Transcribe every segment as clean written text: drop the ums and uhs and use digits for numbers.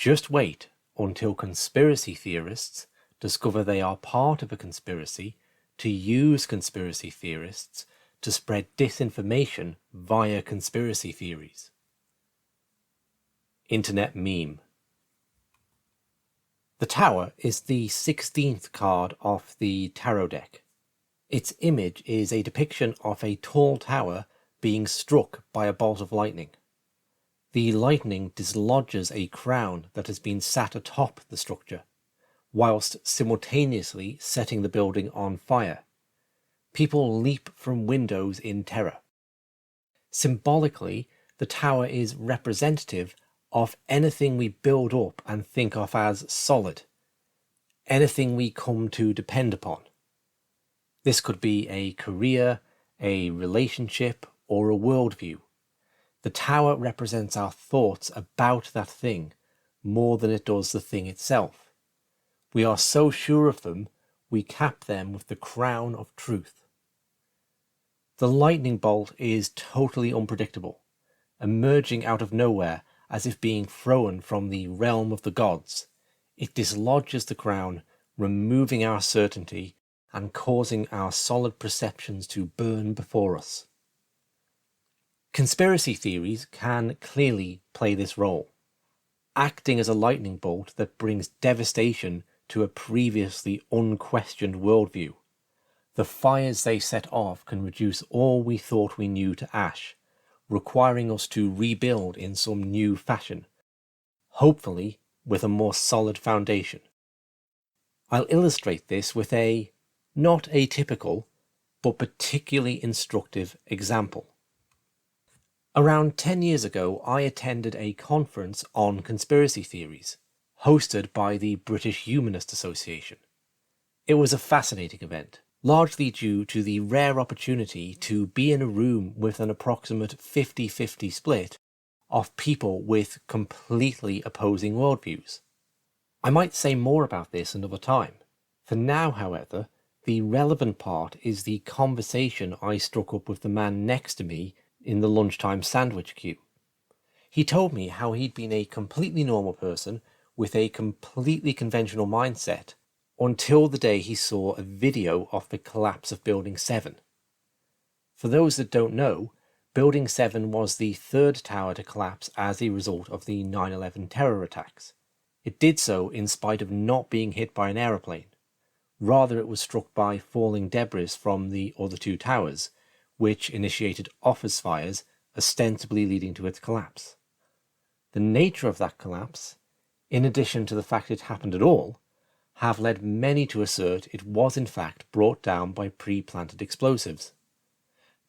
Just wait until conspiracy theorists discover they are part of a conspiracy to use conspiracy theorists to spread disinformation via conspiracy theories. Internet meme. The Tower is the 16th card off the tarot deck. Its image is a depiction of a tall tower being struck by a bolt of lightning. The lightning dislodges a crown that has been sat atop the structure, whilst simultaneously setting the building on fire. People leap from windows in terror. Symbolically, the tower is representative of anything we build up and think of as solid, anything we come to depend upon. This could be a career, a relationship, or a worldview. The tower represents our thoughts about that thing more than it does the thing itself. We are so sure of them, we cap them with the crown of truth. The lightning bolt is totally unpredictable, emerging out of nowhere as if being thrown from the realm of the gods. It dislodges the crown, removing our certainty and causing our solid perceptions to burn before us. Conspiracy theories can clearly play this role, acting as a lightning bolt that brings devastation to a previously unquestioned worldview. The fires they set off can reduce all we thought we knew to ash, requiring us to rebuild in some new fashion, hopefully with a more solid foundation. I'll illustrate this with a not atypical, but particularly instructive example. Around 10 years ago, I attended a conference on conspiracy theories, hosted by the British Humanist Association. It was a fascinating event, largely due to the rare opportunity to be in a room with an approximate 50-50 split of people with completely opposing worldviews. I might say more about this another time. For now, however, the relevant part is the conversation I struck up with the man next to me in the lunchtime sandwich queue. He told me how he'd been a completely normal person with a completely conventional mindset until the day he saw a video of the collapse of Building 7. For those that don't know, Building 7 was the third tower to collapse as a result of the 9/11 terror attacks. It did so in spite of not being hit by an aeroplane. Rather, it was struck by falling debris from the other two towers, which initiated office fires, ostensibly leading to its collapse. The nature of that collapse, in addition to the fact it happened at all, have led many to assert it was in fact brought down by pre-planted explosives.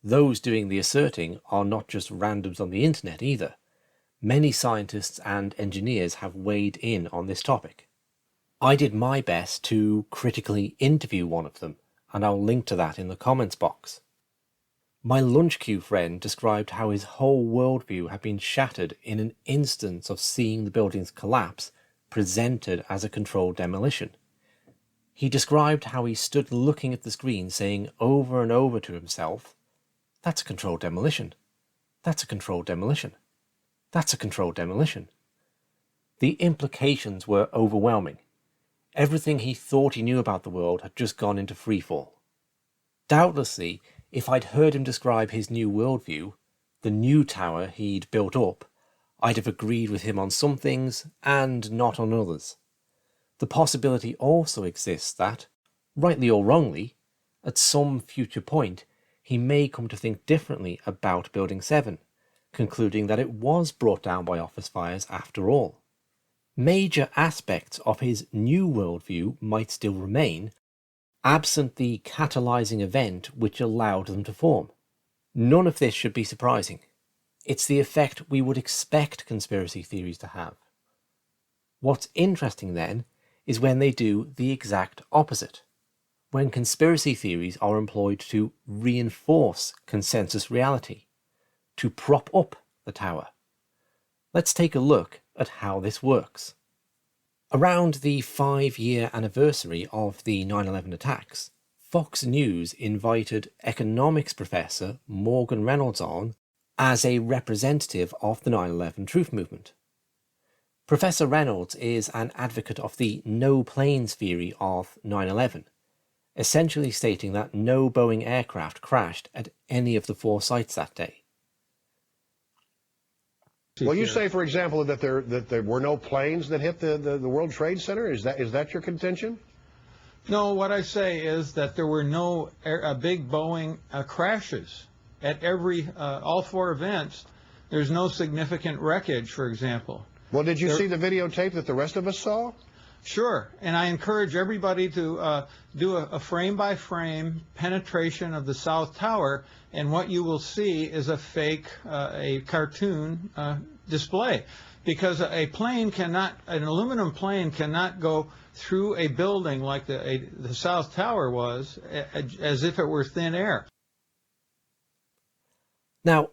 Those doing the asserting are not just randoms on the internet either. Many scientists and engineers have weighed in on this topic. I did my best to critically interview one of them, and I'll link to that in the comments box. My lunch queue friend described how his whole worldview had been shattered in an instance of seeing the building's collapse presented as a controlled demolition. He described how he stood looking at the screen saying over and over to himself, "That's a controlled demolition. That's a controlled demolition. That's a controlled demolition." The implications were overwhelming. Everything he thought he knew about the world had just gone into freefall. Doubtlessly, if I'd heard him describe his new worldview, the new tower he'd built up, I'd have agreed with him on some things and not on others. The possibility also exists that, rightly or wrongly, at some future point, he may come to think differently about Building 7, concluding that it was brought down by office fires after all. Major aspects of his new worldview might still remain, absent the catalyzing event which allowed them to form. None of this should be surprising. It's the effect we would expect conspiracy theories to have. What's interesting then is when they do the exact opposite. When conspiracy theories are employed to reinforce consensus reality, to prop up the tower. Let's take a look at how this works. Around the 5-year anniversary of the 9/11 attacks, Fox News invited economics professor Morgan Reynolds on as a representative of the 9/11 truth movement. Professor Reynolds is an advocate of the no planes theory of 9/11, essentially stating that no Boeing aircraft crashed at any of the 4 sites that day. Well, you say, for example, that there were no planes that hit the World Trade Center. Is that your contention? No, what I say is that there were no big Boeing crashes at all 4 events. There's no significant wreckage, for example. Well, did you see the videotape that the rest of us saw? Sure, and I encourage everybody to do a frame-by-frame penetration of the South Tower, and what you will see is a fake, a cartoon display, because an aluminum plane cannot go through a building like the South Tower was, as if it were thin air. Now,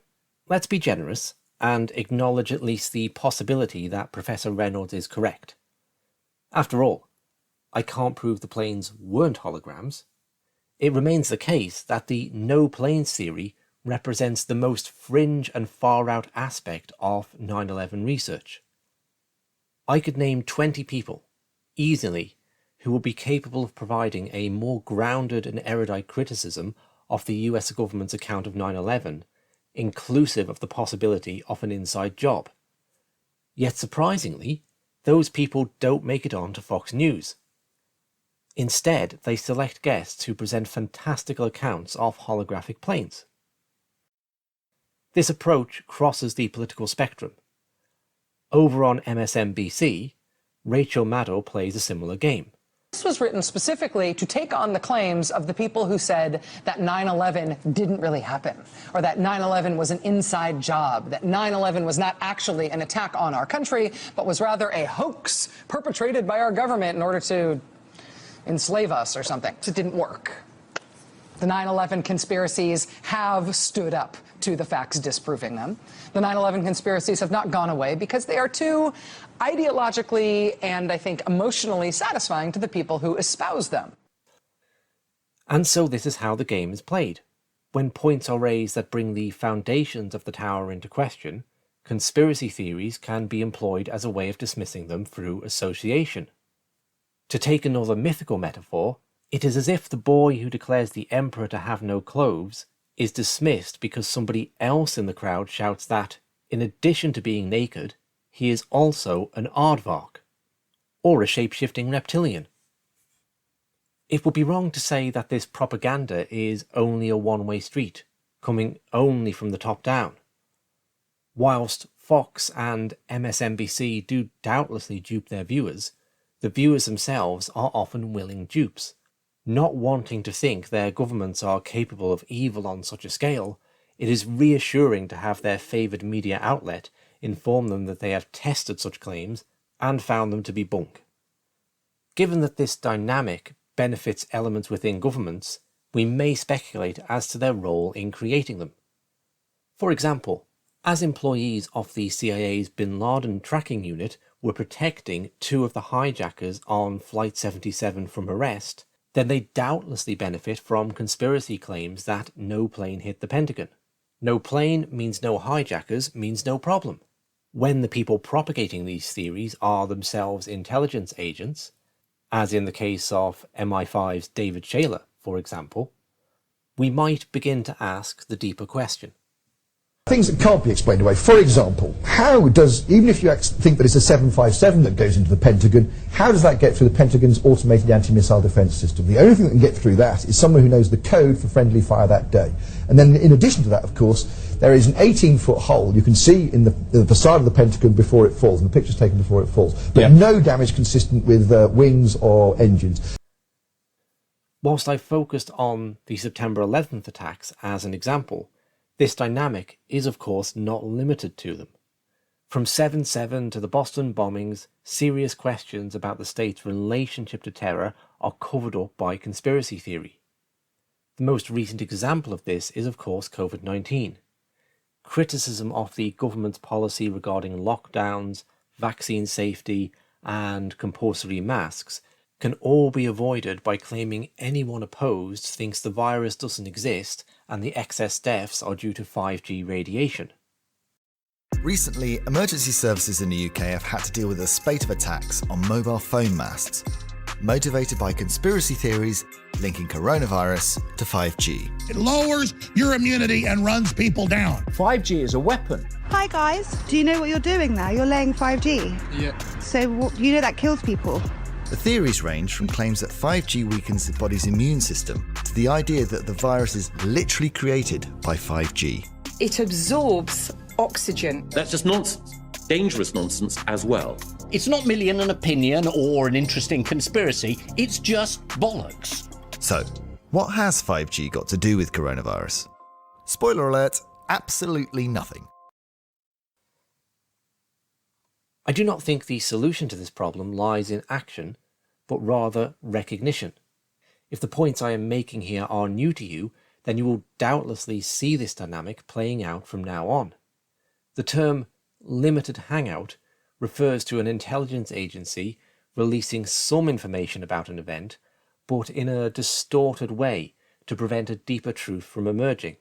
let's be generous and acknowledge at least the possibility that Professor Reynolds is correct. After all, I can't prove the planes weren't holograms. It remains the case that the no planes theory represents the most fringe and far-out aspect of 9/11 research. I could name 20 people, easily, who would be capable of providing a more grounded and erudite criticism of the US government's account of 9/11, inclusive of the possibility of an inside job. Yet surprisingly, those people don't make it on to Fox News. Instead, they select guests who present fantastical accounts of holographic planes. This approach crosses the political spectrum. Over on MSNBC, Rachel Maddow plays a similar game. This was written specifically to take on the claims of the people who said that 9/11 didn't really happen, or that 9/11 was an inside job, that 9/11 was not actually an attack on our country, but was rather a hoax perpetrated by our government in order to enslave us or something. It didn't work. The 9/11 conspiracies have stood up to the facts disproving them. The 9/11 conspiracies have not gone away because they are too ideologically and, I think, emotionally satisfying to the people who espouse them. And so this is how the game is played. When points are raised that bring the foundations of the tower into question, conspiracy theories can be employed as a way of dismissing them through association. To take another mythical metaphor, it is as if the boy who declares the emperor to have no clothes is dismissed because somebody else in the crowd shouts that, in addition to being naked, he is also an aardvark, or a shape-shifting reptilian. It would be wrong to say that this propaganda is only a one-way street, coming only from the top down. Whilst Fox and MSNBC do doubtlessly dupe their viewers, the viewers themselves are often willing dupes. Not wanting to think their governments are capable of evil on such a scale, it is reassuring to have their favoured media outlet inform them that they have tested such claims and found them to be bunk. Given that this dynamic benefits elements within governments, we may speculate as to their role in creating them. For example, as employees of the CIA's Bin Laden tracking unit were protecting 2 of the hijackers on Flight 77 from arrest, then they doubtlessly benefit from conspiracy claims that no plane hit the Pentagon. No plane means no hijackers means no problem. When the people propagating these theories are themselves intelligence agents, as in the case of MI5's David Chandler, for example, we might begin to ask the deeper question. Things that can't be explained away. For example, how does, even if you think that it's a 757 that goes into the Pentagon, how does that get through the Pentagon's automated anti-missile defense system? The only thing that can get through that is someone who knows the code for friendly fire that day. And then in addition to that, of course, there is an 18-foot hole you can see in the facade of the Pentagon before it falls, and the picture's taken before it falls, but no damage consistent with wings or engines. Whilst I focused on the September 11th attacks as an example, this dynamic is of course not limited to them. From 7/7 to the Boston bombings, serious questions about the state's relationship to terror are covered up by conspiracy theory. The most recent example of this is of course COVID-19. Criticism of the government's policy regarding lockdowns, vaccine safety, and compulsory masks can all be avoided by claiming anyone opposed thinks the virus doesn't exist and the excess deaths are due to 5G radiation. Recently, emergency services in the UK have had to deal with a spate of attacks on mobile phone masts, motivated by conspiracy theories linking coronavirus to 5G. It lowers your immunity and runs people down. 5G is a weapon. Hi guys, do you know what you're doing now? You're laying 5G. Yeah. So you know that kills people. The theories range from claims that 5G weakens the body's immune system to the idea that the virus is literally created by 5G. It absorbs oxygen. That's just nonsense. Dangerous nonsense as well. It's not merely an opinion or an interesting conspiracy, it's just bollocks. So, what has 5G got to do with coronavirus? Spoiler alert, absolutely nothing. I do not think the solution to this problem lies in action, but rather recognition. If the points I am making here are new to you, then you will doubtlessly see this dynamic playing out from now on. The term limited hangout refers to an intelligence agency releasing some information about an event, but in a distorted way to prevent a deeper truth from emerging.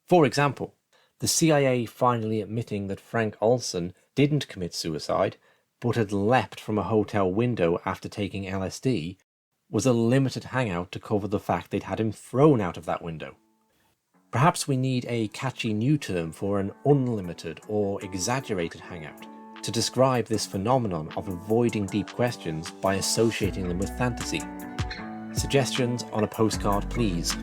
For example, the CIA finally admitting that Frank Olson didn't commit suicide, but had leapt from a hotel window after taking LSD, was a limited hangout to cover the fact they'd had him thrown out of that window. Perhaps we need a catchy new term for an unlimited or exaggerated hangout to describe this phenomenon of avoiding deep questions by associating them with fantasy. Suggestions on a postcard, please.